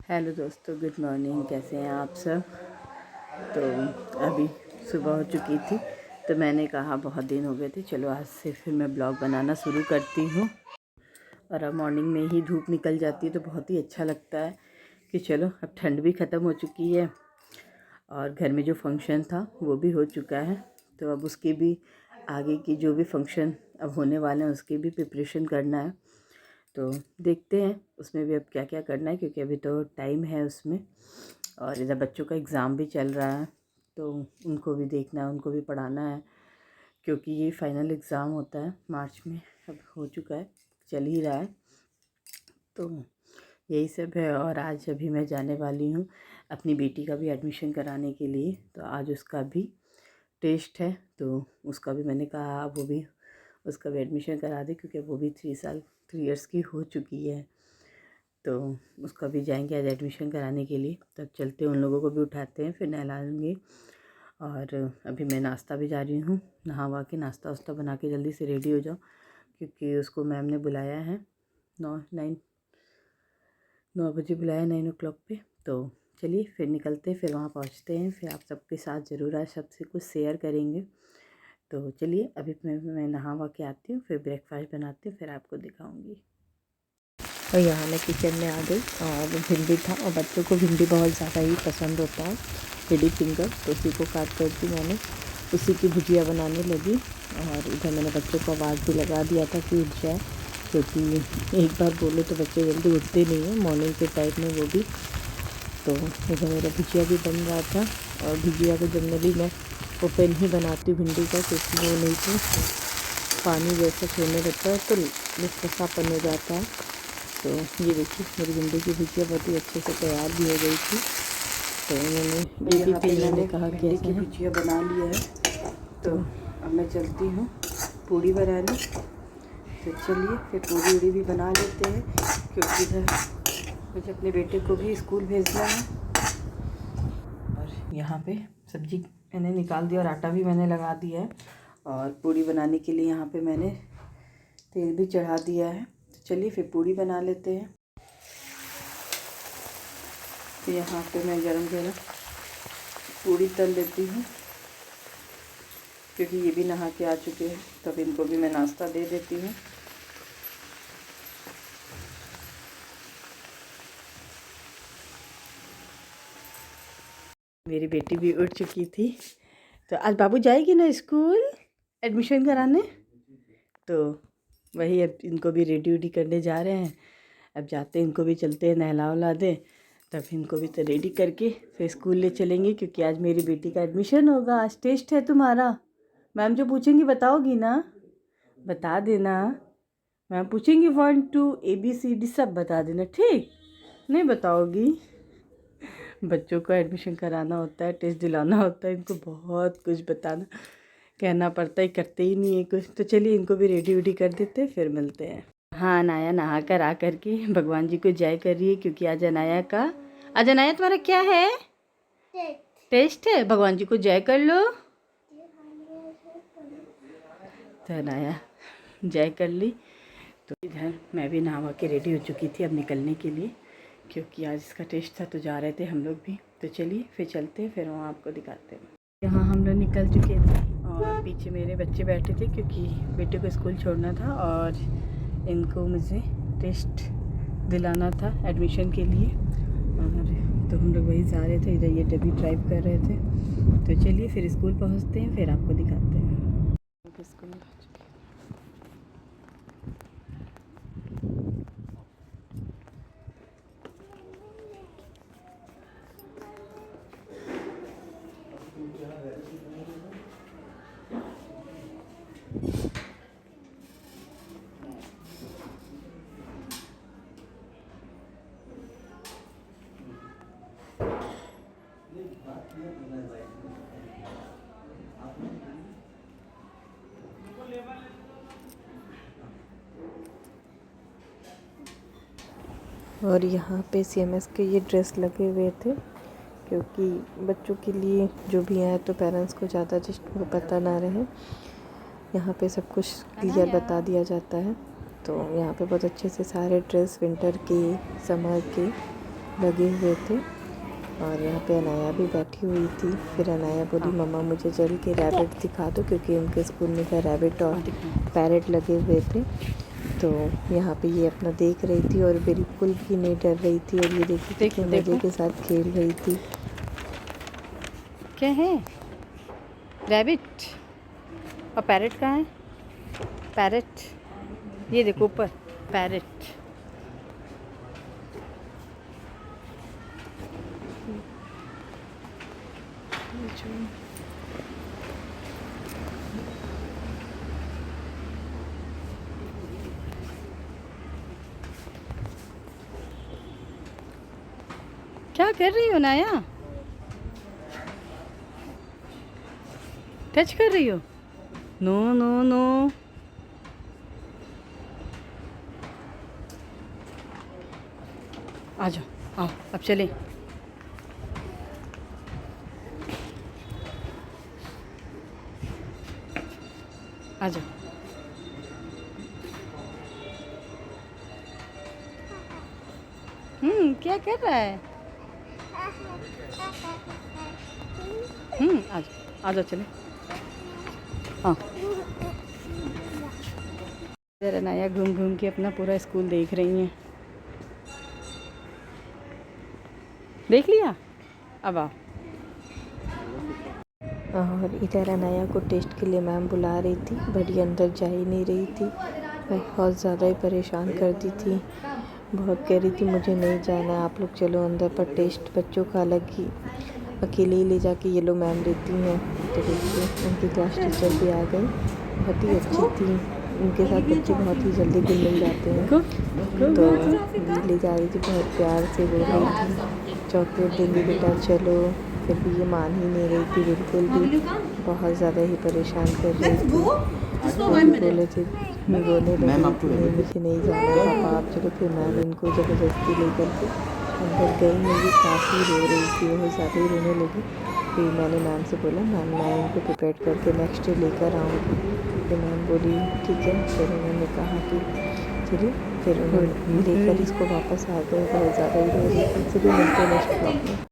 Hello दोस्तों, good morning. कैसे हैं आप सब? तो अभी सुबह हो चुकी थी, तो मैंने कहा बहुत दिन हो गए थे, चलो आज से फिर मैं ब्लॉग बनाना शुरू करती हूँ। और अब मॉर्निंग में ही धूप निकल जाती है तो बहुत ही अच्छा लगता है कि चलो अब ठंड भी ख़त्म हो चुकी है और घर में जो फंक्शन था वो भी हो चुका है। तो अब उसके भी आगे की जो भी फंक्शन अब होने वाले हैं उसकी भी प्रिपरेशन करना है। तो देखते हैं उसमें भी अब क्या क्या करना है, क्योंकि अभी तो टाइम है उसमें। और इधर बच्चों का एग्ज़ाम भी चल रहा है तो उनको भी देखना है, उनको भी पढ़ाना है, क्योंकि ये फाइनल एग्ज़ाम होता है मार्च में। अब हो चुका है, चल ही रहा है। तो यही सब है। और आज अभी मैं जाने वाली हूँ अपनी बेटी का भी एडमिशन कराने के लिए। तो आज उसका भी टेस्ट है, तो उसका भी मैंने कहा वो भी उसका भी एडमिशन करा दे, क्योंकि वो भी 3 इयर्स की हो चुकी है। तो उसका भी जाएंगे आज एडमिशन कराने के लिए। तब चलते उन लोगों को भी उठाते हैं, फिर नहलाएंगे। और अभी मैं नाश्ता भी जा रही हूँ, नहा वहा के नाश्ता वास्ता बना के जल्दी से रेडी हो जाओ, क्योंकि उसको मैम ने बुलाया है 9 बजे बुलाया, 9 o'clock पे। तो चलिए फिर निकलते हैं, फिर वहाँ पहुँचते हैं, फिर आप सबके साथ ज़रूर आज सबसे कुछ शेयर करेंगे। तो चलिए अभी मैं नहा वहा के आती हूँ, फिर ब्रेकफास्ट बनाती हूँ, फिर आपको दिखाऊंगी। और यहाँ मैं किचन में आ गई और भिंडी था, और बच्चों को भिंडी बहुत ज़्यादा ही पसंद होता है, लेडी फिंगर। तो उसी को काट कर दी मैंने, उसी की भुजिया बनाने लगी। और इधर मैंने बच्चों को आवाज़ भी लगा दिया था कि उठ जाए, क्योंकि एक बार बोलो तो बच्चे जल्दी उठते नहीं हैं मॉर्निंग के टाइम में, वो भी। तो इधर मेरा भुजिया भी बन रहा था। और भुजिया को जनरली मैं ओपन ही बनाती हूँ भिंडी का, क्योंकि वो नहीं तो पानी जैसा छोड़ने लगता है तो लिपसापन हो जाता है। तो ये देखिए मेरी भिंडी की भुजिया बहुत ही अच्छे से तैयार भी हो गई थी। तो मैंने ये भी फिर मैंने कहा कि ऐसी भुजिया बना लिया है, तो अब मैं चलती हूँ पूड़ी बनाने। तो चलिए फिर पूड़ी उड़ी भी बना लेते हैं, क्योंकि इधर मुझे अपने बेटे को भी स्कूल भेजना है। और यहाँ पे सब्जी मैंने निकाल दिया और आटा भी मैंने लगा दिया है। और पूड़ी बनाने के लिए यहाँ पे मैंने तेल भी चढ़ा दिया है। तो चलिए फिर पूड़ी बना लेते हैं। तो यहाँ पे मैं गरम गरम पूड़ी तल लेती हूँ, क्योंकि ये भी नहा के आ चुके हैं, तब इनको भी मैं नाश्ता दे देती हूँ। मेरी बेटी भी उठ चुकी थी, तो आज बाबू जाएगी ना स्कूल एडमिशन कराने। तो वही अब इनको भी रेडी वेडी करने जा रहे हैं। अब जाते हैं, इनको भी चलते हैं, नहला उला दें, तब इनको भी तो रेडी करके फिर स्कूल ले चलेंगे, क्योंकि आज मेरी बेटी का एडमिशन होगा। आज टेस्ट है तुम्हारा, मैम जो पूछेंगी बताओगी ना? बता देना। मैम पूछेंगी 1 2 ABCD सब बता देना, ठीक? नहीं बताओगी? बच्चों को एडमिशन कराना होता है, टेस्ट दिलाना होता है, इनको बहुत कुछ बताना कहना पड़ता है, करते ही नहीं है कुछ। तो चलिए इनको भी रेडी वेडी कर देते हैं, फिर मिलते हैं। हाँ, अनाया नहा कर आ कर के भगवान जी को जय कर रही है, क्योंकि आज अनाया तुम्हारा क्या है? टेस्ट है। भगवान जी को जय कर लो। तो अनाया जय कर ली। तो इधर मैं भी नहा के रेडी हो चुकी थी अब निकलने के लिए, क्योंकि आज इसका टेस्ट था, तो जा रहे थे हम लोग भी। तो चलिए फिर चलते हैं, फिर वहाँ आपको दिखाते हैं। यहाँ हम लोग निकल चुके थे और पीछे मेरे बच्चे बैठे थे, क्योंकि बेटे को स्कूल छोड़ना था और इनको मुझे टेस्ट दिलाना था एडमिशन के लिए। और तो हम लोग वही जा रहे थे, इधर ये डब्बी ड्राइव कर रहे थे। तो चलिए फिर स्कूल पहुँचते हैं, फिर आपको दिखाते हैं। स्कूल और यहाँ पे CMS के ये ड्रेस लगे हुए थे, क्योंकि बच्चों के लिए जो भी आए तो पेरेंट्स को ज़्यादा जिसको वो पता ना रहे, यहाँ पे सब कुछ क्लियर बता दिया जाता है। तो यहाँ पे बहुत अच्छे से सारे ड्रेस विंटर के, समर के लगे हुए थे और यहाँ पे अनाया भी बैठी हुई थी। फिर अनाया बोली मम्मा मुझे चल के रैबिट दिखा दो, क्योंकि उनके स्कूल में क्या रैबिट और पैरेट लगे हुए थे। तो यहाँ पे ये अपना देख रही थी और बिल्कुल भी नहीं डर रही थी, और ये देखी कितने मज़े के साथ खेल रही थी। क्या है? रैबिट और पैरेट कहाँ है? पैरेट, ये देखो ऊपर पैरेट। क्या कर रही हो नाया? टच कर रही हो? No no no. आ जाओ, आओ अब चले। आ जाओ। क्या कर रहा है? आ जाओ चले। हाँ, इधर अनाया घूम घूम के अपना पूरा स्कूल देख रही हैं। देख लिया? अब आओ। और इधर अनाया को टेस्ट के लिए मैम बुला रही थी, बट ये अंदर जा ही नहीं रही थी। बहुत ज़्यादा ही परेशान कर दी थी। बहुत कह रही थी मुझे नहीं जाना है, आप लोग चलो अंदर, पर टेस्ट बच्चों का अलग ही अकेले ही ले जाके ये लोग मैम देती हैं। तो देखिए उनकी क्लास टीचर भी आ गई, बहुत ही अच्छी थी। उनके साथ बच्चे बहुत ही जल्दी घुल मिल जाते हैं। तो ले जा रही थी, बहुत प्यार से बोल रही थी चॉकलेट देंगी बेटा चलो, फिर भी ये मान ही नहीं रही थी बिल्कुल भी। बहुत ज़्यादा ही परेशान कर रही थी। बोले थे रोने लगी नहीं मुझे नहीं जाना पापा आप चलो। फिर मैम इनको ज़बरदस्ती लेकर के अंदर गई। मेरी काफ़ी रो रही थी, बहुत ज़्यादा ही रोने लगी। फिर मैंने मैम से बोला मैम मैं इनको प्रिपेयर करके नेक्स्ट डे लेकर आऊँगी। फिर मैम बोली ठीक है। फिर उन्होंने कहा कि चलिए, फिर उन्होंने लेकर इसको वापस आ गए। बहुत ज़्यादा ही रो रही थी। चलिए मिलते नेक्स्ट ब्लॉग में।